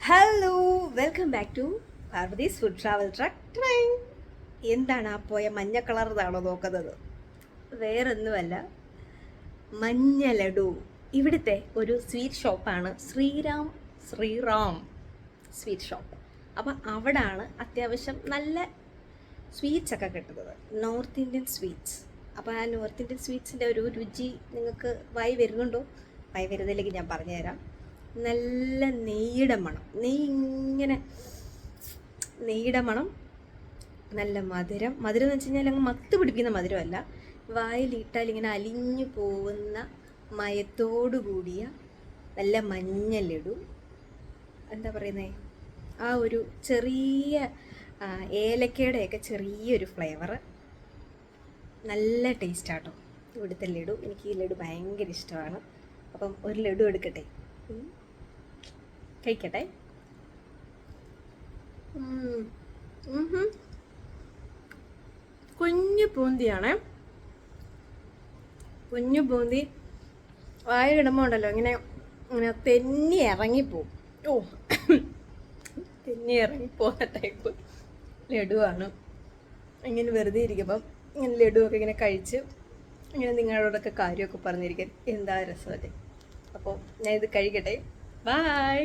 Hello, welcome back to Parvathy's food travel truck train. എന്താണ് ആ പോയ മഞ്ഞ കളറിതാണോ നോക്കുന്നത്? വേറൊന്നുമല്ല, മഞ്ഞ ലഡു. ഇവിടുത്തെ ഒരു സ്വീറ്റ് ഷോപ്പാണ് ശ്രീറാം സ്വീറ്റ് ഷോപ്പ്. അപ്പം അവിടാണ് അത്യാവശ്യം നല്ല സ്വീറ്റ്സ് ഒക്കെ കിട്ടുന്നത്, നോർത്ത് ഇന്ത്യൻ സ്വീറ്റ്സ്. അപ്പോൾ ആ നോർത്ത് ഇന്ത്യൻ സ്വീറ്റ്സിൻ്റെ ഒരു രുചി നിങ്ങൾക്ക് വായി വരുന്നുണ്ടോ? വായി വരുന്നില്ലെങ്കിൽ ഞാൻ പറഞ്ഞുതരാം. നല്ല നെയ്യുടെ മണം, നെയ്യുടെ മണം, നല്ല മധുരം എന്ന് വെച്ച് കഴിഞ്ഞാൽ അങ്ങ് മത്ത് പിടിപ്പിക്കുന്ന മധുരമല്ല, വായിലിട്ടാൽ ഇങ്ങനെ അലിഞ്ഞു പോകുന്ന മയത്തോടു കൂടിയ നല്ല മഞ്ഞ ലഡു. എന്താ പറയുന്നത്, ആ ഒരു ചെറിയ ഏലക്കയുടെയൊക്കെ ചെറിയൊരു ഫ്ലേവറ്. നല്ല ടേസ്റ്റാട്ടോ ഇവിടുത്തെ ലഡു. എനിക്ക് ഈ ലഡു ഭയങ്കര ഇഷ്ടമാണ്. അപ്പം ഒരു ലഡു എടുക്കട്ടെ, കഴിക്കട്ടെ. കുഞ്ഞു ബൂന്തിയാണേ, കുഞ്ഞു ബൂന്തി. വായിലിടുമ്പോൾ ഉണ്ടല്ലോ ഇങ്ങനെ ഇങ്ങനെ തെന്നി ഇറങ്ങിപ്പോവും. തെന്നി ഇറങ്ങിപ്പോകുന്ന ടൈപ്പ് ലഡുവാണ്. ഇങ്ങനെ വെറുതെ ഇരിക്കുമ്പം ഇങ്ങനെ ലഡുവൊക്കെ ഇങ്ങനെ കഴിച്ച് ഇങ്ങനെ നിങ്ങളോടൊക്കെ കാര്യമൊക്കെ പറഞ്ഞിരിക്കാൻ എന്താ രസമല്ലേ. അപ്പോൾ ഞാൻ ഇത് കഴിക്കട്ടെ. ബൈ.